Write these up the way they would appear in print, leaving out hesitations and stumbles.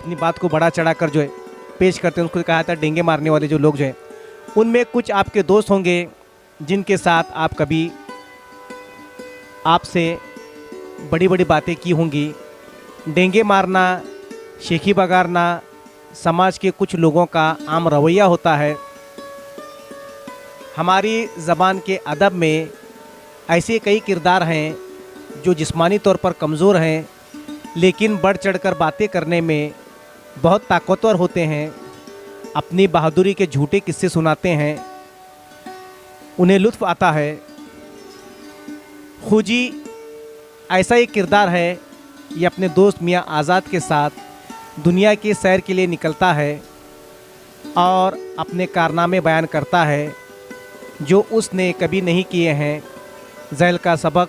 अपनी बात को बढ़ा चढ़ा कर जो है पेश करते हैं, उसको कहा था डेंगे मारने वाले जो लोग जो हैं। उनमें कुछ आपके दोस्त होंगे जिनके साथ आप कभी आपसे बड़ी बड़ी बातें की होंगी। डेंगे मारना, शेखी बगारना समाज के कुछ लोगों का आम रवैया होता है। हमारी ज़बान के अदब में ऐसे कई किरदार हैं जो जिस्मानी तौर पर कमज़ोर हैं, लेकिन बढ़ चढ़कर बातें करने में बहुत ताकतवर होते हैं। अपनी बहादुरी के झूठे किस्से सुनाते हैं, उन्हें लुत्फ़ आता है। खूजी ऐसा एक किरदार है, ये अपने दोस्त मियाँ आज़ाद के साथ दुनिया की सैर के लिए निकलता है और अपने कारनामे बयान करता है जो उसने कभी नहीं किए हैं। ज़ैल का सबक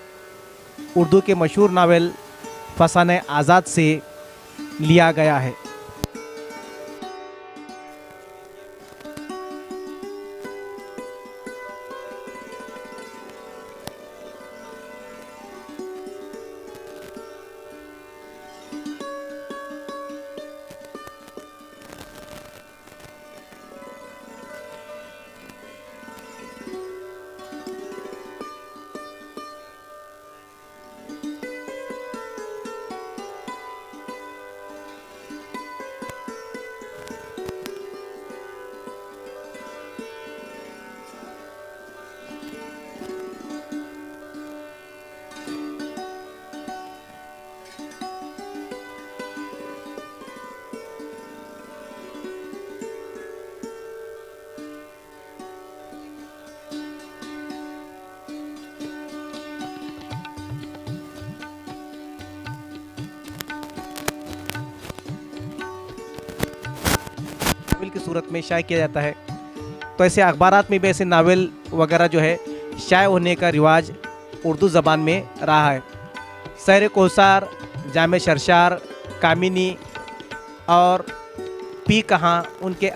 उर्दू के मशहूर नावल फसाने आज़ाद से लिया गया है। नावल की सूरत में शाये किया जाता है। तो ऐसे अखबारात में भी ऐसे नावल वगैरह जो है शाये होने का रिवाज उर्दू ज़बान में रहा है। सैर कोसार, जामे शरशार, कामिनी और पी कहाँ उनके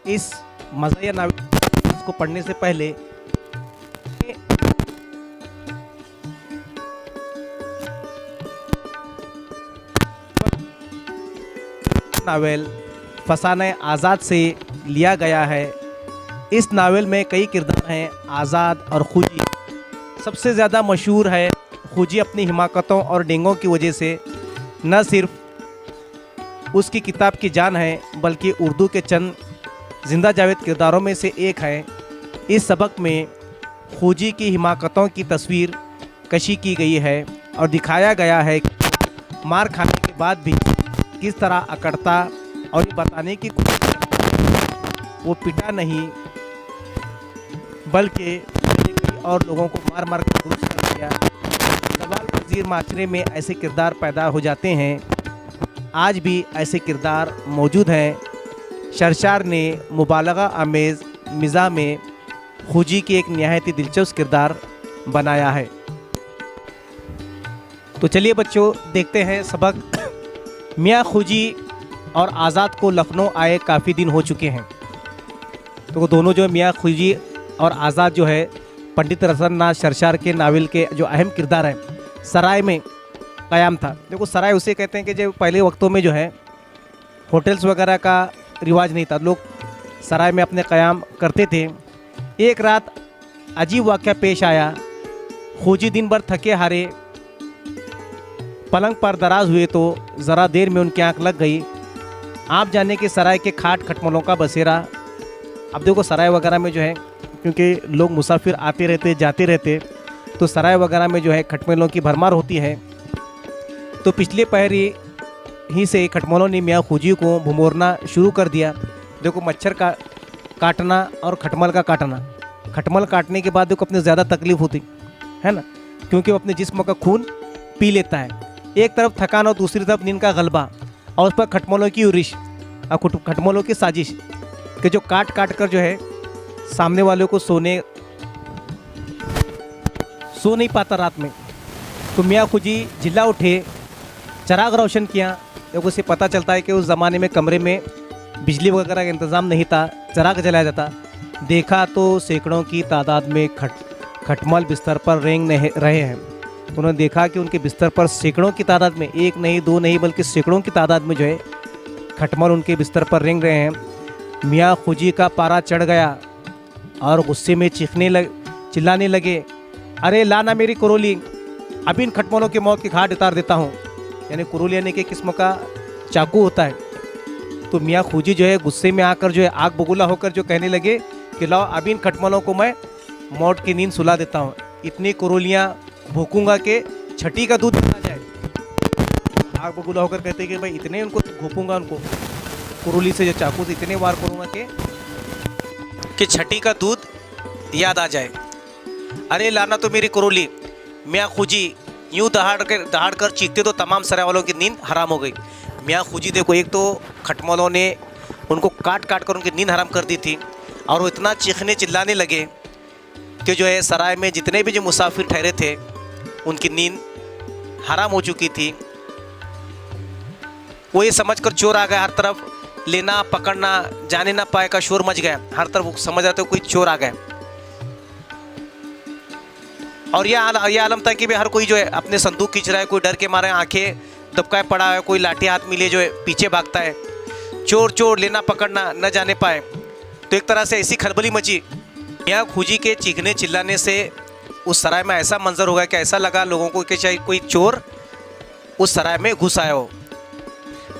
इस मज़ाहिया नावल को पढ़ने से पहले नावल फसाने आज़ाद से लिया गया है। इस नावल में कई किरदार हैं, आज़ाद और खूजी सबसे ज़्यादा मशहूर है। खूजी अपनी हिमाकतों और डेंगों की वजह से न सिर्फ उसकी किताब की जान है, बल्कि उर्दू के चंद जिंदा जावेद किरदारों में से एक है। इस सबक में खूजी की हिमाकतों की तस्वीर कशी की गई है और दिखाया गया है कि मार खाने के बाद भी किस तरह अकड़ता और ये बताने की कोशिश करता वो पिटा नहीं, बल्कि कई और लोगों को मार मार कर दुरुस्त कर दिया। सवाल पजीर माशरे में ऐसे किरदार पैदा हो जाते हैं। आज भी ऐसे किरदार मौजूद हैं। शरशार ने मुबालगा आमेज़ मिज़ाह में खूजी की एक नहायत ही दिलचस्प किरदार बनाया है। तो चलिए बच्चों, देखते हैं सबक। मियाँ खूजी और आज़ाद को लखनऊ आए काफ़ी दिन हो चुके हैं। तो वो दोनों जो मियाँ खूजी और आज़ाद जो है पंडित रसलनाथ शरशार के नावल के जो अहम किरदार हैं, सराय में क़याम था। देखो, सराय उसे कहते हैं कि जो पहले वक्तों में जो है होटल्स वगैरह का रिवाज नहीं था, लोग सराय में अपने क़याम करते थे। एक रात अजीब वाक़या पेश आया। खूजी दिन भर थके हारे पलंग पर दराज हुए तो ज़रा देर में उनकी आंख लग गई। आप जाने के सराय के खाट खटमलों का बसेरा। अब देखो, सराय वगैरह में जो है, क्योंकि लोग मुसाफिर आते रहते जाते रहते, तो सराय वगैरह में जो है खटमलों की भरमार होती है। तो पिछले पहर ही से खटमलों ने मियाँ खूजी को भुमोरना शुरू कर दिया। देखो, मच्छर का काटना और खटमल का काटना। खटमल काटने के बाद देखो अपने ज़्यादा तकलीफ़ होती है ना, क्योंकि वो अपने जिस्म का खून पी लेता है। एक तरफ थकान और दूसरी तरफ नींद का गलबा, और उस पर खटमलों की उरिश और खटमलों की साजिश कि जो काट काट कर जो है सामने वाले को सो नहीं पाता रात में। तो मियाँ खुजी जिला उठे, चराग रोशन किया। लोगों से पता चलता है कि उस ज़माने में कमरे में बिजली वगैरह का इंतज़ाम नहीं था, चराग जलाया जाता। देखा तो सैकड़ों की तादाद में खटमल बिस्तर पर रेंग रहे हैं। उन्होंने देखा कि उनके बिस्तर पर सैकड़ों की तादाद में, एक नहीं दो नहीं बल्कि सैकड़ों की तादाद में जो है खटमल उनके बिस्तर पर रेंग रहे हैं। मियाँ खुजी का पारा चढ़ गया और गुस्से में चिल्लाने लगे, अरे लाना मेरी कुरोली, अभी इन खटमलों की मौत की घाट उतार देता हूँ। यानी कुरोली यानी कि किस्म का चाकू होता है। तो मियाँ खुजी जो है गुस्से में आकर जो है आग बबूला होकर जो कहने लगे कि लाओ अभी इन खटमलों को मैं मौत की नींद सुला देता हूँ। इतनी कुरोलियाँ भूकूंगा कि छठी का दूध आ जाए। आग बबूला होकर कहते कि भाई इतने उनको घोपूंगा, उनको कुरोली से जो चाकू से इतने वार करूँगा कि छठी का दूध याद आ जाए। अरे लाना तो मेरी कुरोली, मियाँ खुजी यूँ दहाड़ कर चीखते तो तमाम सराय वालों की नींद हराम हो गई। मियाँ खुजी देखो, एक तो खटमलों ने उनको काट कर उनकी नींद हराम कर दी थी और वो इतना चीखने चिल्लाने लगे कि जो है सराय में जितने भी जो मुसाफिर ठहरे थे उनकी नींद हराम हो चुकी थी। वो ये समझकर चोर आ गया, हर तरफ लेना पकड़ना जाने ना पाए का शोर मच गया। हर तरफ समझ आते कोई चोर आ गया और यह आलम था कि भाई हर कोई जो है अपने संदूक खींच रहा है, कोई डर के मारे आंखें दबकाए पड़ा है, कोई लाठी हाथ मिले जो है पीछे भागता है। चोर चोर लेना पकड़ना न जाने पाए। तो एक तरह से ऐसी खलबली मची। मियाँ खुजी के चीखने चिल्लाने से उस सराय में ऐसा मंजर हो गया कि ऐसा लगा लोगों को कि शायद कोई चोर उस सराय में घुस आया हो।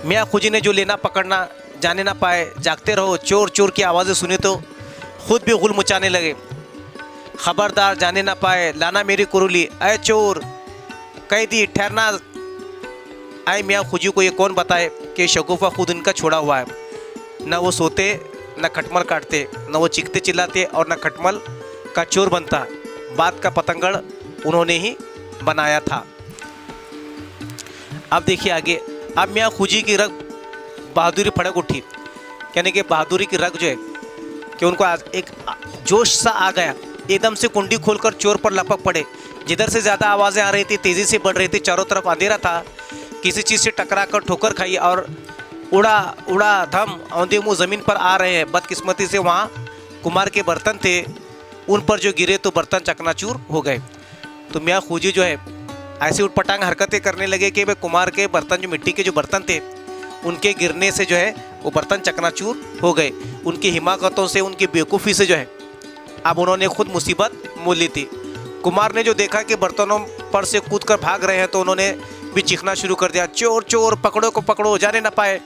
मियाँ खुजी ने जो लेना पकड़ना जाने ना पाए, जागते रहो, चोर चोर की आवाज़ें सुने तो खुद भी गुल मचाने लगे। खबरदार जाने ना पाए, लाना मेरी कुरुली, अय चोर कैदी ठहरना। आए मियाँ खुजी को ये कौन बताए कि शगुफा खुद इनका छोड़ा हुआ है। न वो सोते, न खटमल काटते, न वो चीखते चिल्लाते और न खटमल का चोर बनता। बात का पतंगड़ उन्होंने ही बनाया था। अब देखिए आगे। अब मियाँ खुजी की रग बहादुरी फड़क उठी, यानी कि बहादुरी की रग जो है कि उनको एक जोश सा आ गया। एकदम से कुंडी खोलकर चोर पर लपक पड़े। जिधर से ज़्यादा आवाज़ें आ रही थी तेज़ी से बढ़ रही थी, चारों तरफ अंधेरा था। किसी चीज़ से टकरा कर ठोकर खाई और उड़ा धम औंधे मुँह ज़मीन पर आ रहे हैं। बदकिस्मती से वहाँ कुमार के बर्तन थे, उन पर जो गिरे तो बर्तन चकनाचूर हो गए। तो मियाँ खुजी जो है ऐसी उटपटांग हरकतें करने लगे कि वे कुमार के बर्तन, जो मिट्टी के जो बर्तन थे, उनके गिरने से जो है वो बर्तन चकनाचूर हो गए। उनकी हिमाकतों से, उनकी बेवकूफ़ी से जो है अब उन्होंने खुद मुसीबत मोल ली थी। कुमार ने जो देखा कि बर्तनों पर से कूदकर भाग रहे हैं तो उन्होंने भी चीखना शुरू कर दिया, चोर चोर पकड़ो को पकड़ो, जाने ना पाए।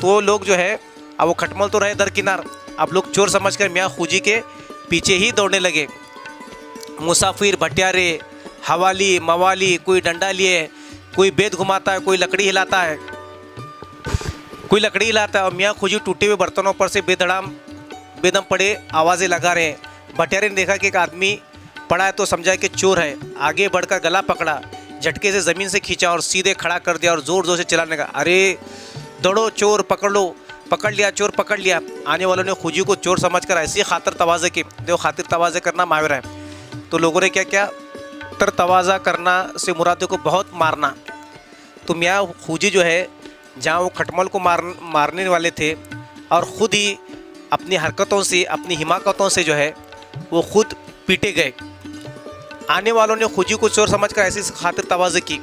तो लोग जो है अब वो खटमल तो रहे दरकिनार, अब लोग चोर समझकर मियाँ खुजी के पीछे ही दौड़ने लगे। मुसाफिर, भटियारे, हवाली, मवाली, कोई डंडा लिए, कोई बेद घुमाता है, कोई लकड़ी हिलाता है, और मियाँ खुजी टूटे हुए बर्तनों पर से बेदम पड़े आवाज़ें लगा रहे हैं। भटियारे ने देखा कि एक आदमी पड़ा है तो समझा कि चोर है। आगे बढ़कर गला पकड़ा, झटके से ज़मीन से खींचा और सीधे खड़ा कर दिया और ज़ोर ज़ोर से चिल्लाने लगा, अरे दौड़ो, चोर पकड़ लो, पकड़ लिया, चोर पकड़ लिया। आने वालों ने खुजी को चोर समझकर ऐसी खातिर तवाज़े की। देखो खातिर तवाज़े करना मुहावरा है। तो लोगों ने क्या किया, तर तवाज़ा करना से मुराद को बहुत मारना। तो मियाँ खुजी जो है जहाँ वो खटमल को मारने वाले थे और ख़ुद ही अपनी हरकतों से, अपनी हिमाकतों से जो है वो खुद पीटे गए। आने वालों ने खुजी को चोर समझकर ऐसी खातिर तवाज़े की।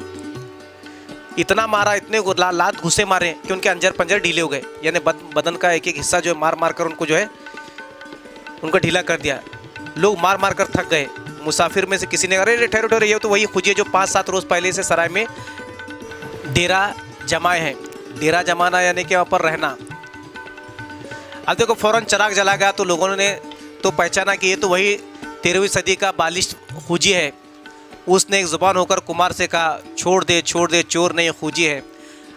इतना मारा, इतने लात घुसे मारे कि उनके अंजर पंजर ढीले हो गए। यानी बदन का एक एक हिस्सा जो है मार कर उनको जो है उनका ढीला कर दिया। लोग मार कर थक गए। मुसाफिर में से किसी ने, अरे ठहरो ठहरो, ये तो वही खुजी है जो 5-7 रोज़ पहले से सराय में डेरा जमाए हैं। डेरा जमाना यानी कि वहाँ पर रहना। अब देखो फ़ौरन चराग जला गया तो लोगों ने तो पहचाना कि ये तो वही 13वीं सदी का बालिश खुजी है। उसने एक ज़ुबान होकर कुमार से कहा, छोड़ दे, चोर नहीं खुजी है।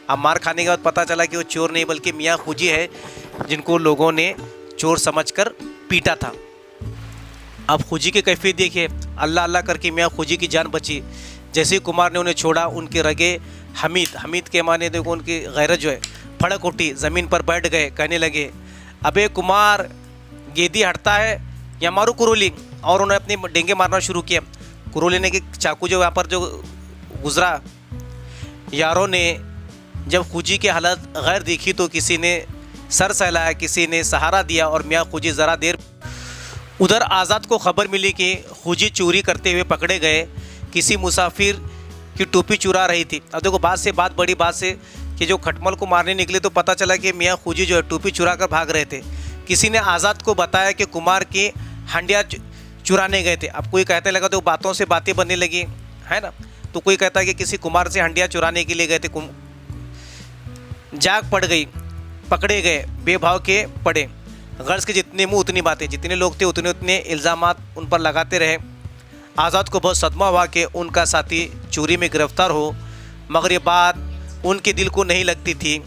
अब मार खाने के बाद पता चला कि वो चोर नहीं बल्कि मियाँ खुजी है, जिनको लोगों ने चोर समझकर पीटा था। अब खुजी की कैफियत देखिए। अल्लाह अल्लाह करके मियाँ खुजी की जान बची। जैसे ही कुमार ने उन्हें छोड़ा, उनके रगे हमीद के माने देखो उनकी गैरत जो है फड़क उठी, ज़मीन पर बैठ गए, कहने लगे, अबे कुमार, गेदी हटता है या मारू कुरोली। और उन्होंने अपनी डेंगे मारना शुरू किया। कुरोली ने कि चाकू जो यहाँ पर जो गुज़रा। यारों ने जब खूजी की हालत गैर देखी तो किसी ने सर सहलाया, किसी ने सहारा दिया और मियाँ खूजी ज़रा देर। उधर आज़ाद को खबर मिली कि खूजी चोरी करते हुए पकड़े गए, किसी मुसाफिर की टोपी चुरा रही थी। अब देखो बात बड़ी बात से कि जो खटमल को मारने निकले तो पता चला कि मियाँ खूजी जो है टोपी चुरा कर भाग रहे थे। किसी ने आज़ाद को बताया कि कुमार की हंडिया चुराने गए थे। अब कोई कहते लगा तो बातों से बातें बनने लगी, है ना। तो कोई कहता है कि किसी कुमार से हंडिया चुराने के लिए गए थे। जाग पड़ गई, पकड़े गए, बेभाव के पड़े। गर्ज के जितने मुँह उतनी बातें, जितने लोग थे उतने इल्ज़ामात उन पर लगाते रहे। आज़ाद को बहुत सदमा हुआ कि उनका साथी चोरी में गिरफ्तार हो, मगर ये बात उनके दिल को नहीं लगती थी।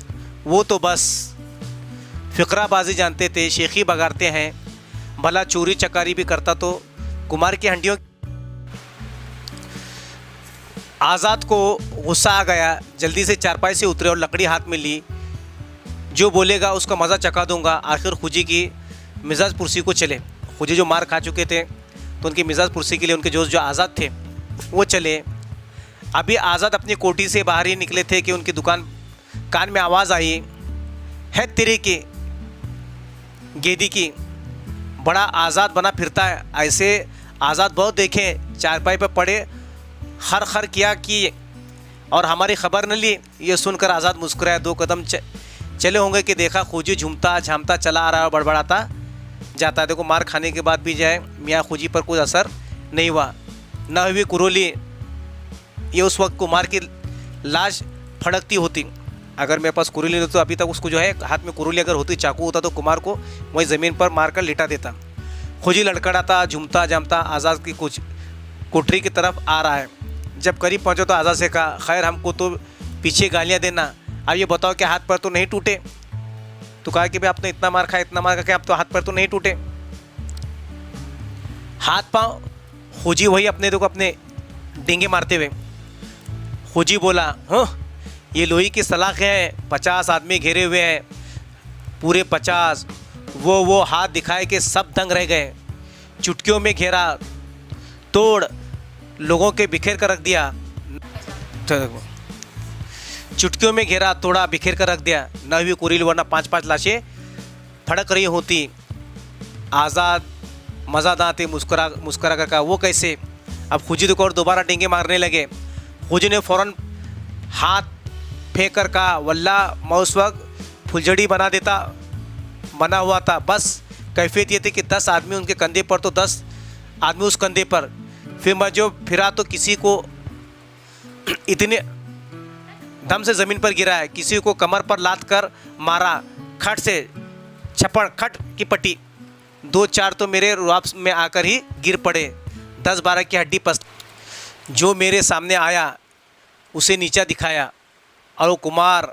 वो तो बस फ़िक्राबाजी जानते थे, शेखी बगाड़ते हैं। भला चोरी चकारी भी करता तो कुमार की हंडियों। आज़ाद को गुस्सा आ गया, जल्दी से चारपाई से उतरे और लकड़ी हाथ में ली। जो बोलेगा उसका मज़ा चखा दूंगा। आखिर खूजी की मिजाज पुरसी को चले। खूजी जो मार खा चुके थे तो उनकी मिजाज पुरसी के लिए उनके जो आज़ाद थे वो चले। अभी आज़ाद अपनी कोठी से बाहर ही निकले थे कि उनकी दुकान कान में आवाज़ आई, है तेरे की गेदी की, बड़ा आज़ाद बना फिरता है। ऐसे आज़ाद बहुत देखे, चारपाई पर पड़े खर खर किया कि और हमारी खबर न ली। ये सुनकर आज़ाद मुस्कुराया। 2 कदम चले होंगे कि देखा खूजी झूमता झामता चला आ रहा है, बड़बड़ाता जाता है। देखो मार खाने के बाद भी जाए मियाँ खूजी पर कोई असर नहीं हुआ, न हुई कुरोली। ये उस वक्त कुमार की लाश फड़कती होती। अगर मेरे पास कुरोली नहीं तो अभी तक उसको जो है हाथ में कुरोली अगर होती, चाकू होता तो कुमार को वही ज़मीन पर मार कर लिटा देता। खूजी लड़खड़ाता झूमता जामता आज़ाद की कुछ कोठरी की तरफ आ रहा है। जब करीब पहुँचो तो आज़ाद से कहा, खैर हमको तो पीछे गालियाँ देना, अब ये बताओ कि हाथ पर तो नहीं टूटे। तो कहा कि भाई आपने इतना मार खाया, इतना मार खा, अब तो हाथ पर तो नहीं टूटे। हाथ पाँव खूजी वही अपने देखो अपने डींगे मारते हुए। खूजी बोला, हाँ ये लोही की सलाख है, 50 आदमी घेरे हुए हैं, पूरे 50। वो हाथ दिखाए कि सब दंग रह गए। चुटकियों में घेरा, तोड़, लोगों के बिखेर कर रख दिया। चुटकियों में घेरा, तोड़ा, बिखेर कर रख दिया। न हुई कुरील वरना 5-5 लाशें फड़क रही होती। आज़ाद मज़ादार थे, मुस्कुरा कर कहा, वो कैसे। अब खूजी को और दोबारा डींगे मारने लगे। खूजी ने फ़ौरन हाथ फेंक कर कहा, वल्ला मैं उस वक्त फुलझड़ी बना हुआ था। बस कैफियत ये थी कि 10 आदमी उनके कंधे पर तो 10 आदमी उस कंधे पर। फिर मैं जो फिरा तो किसी को इतने दम से ज़मीन पर गिरा है, किसी को कमर पर लात कर मारा, खट से छपड़ खट की पट्टी। 2-4 तो मेरे रुआब में आकर ही गिर पड़े। 10-12 की हड्डी पस्त। जो मेरे सामने आया उसे नीचा दिखाया। और वो कुमार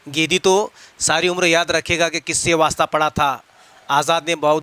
गेदी तो सारी उम्र याद रखेगा कि किससे वास्ता पड़ा था। आज़ाद ने बहुत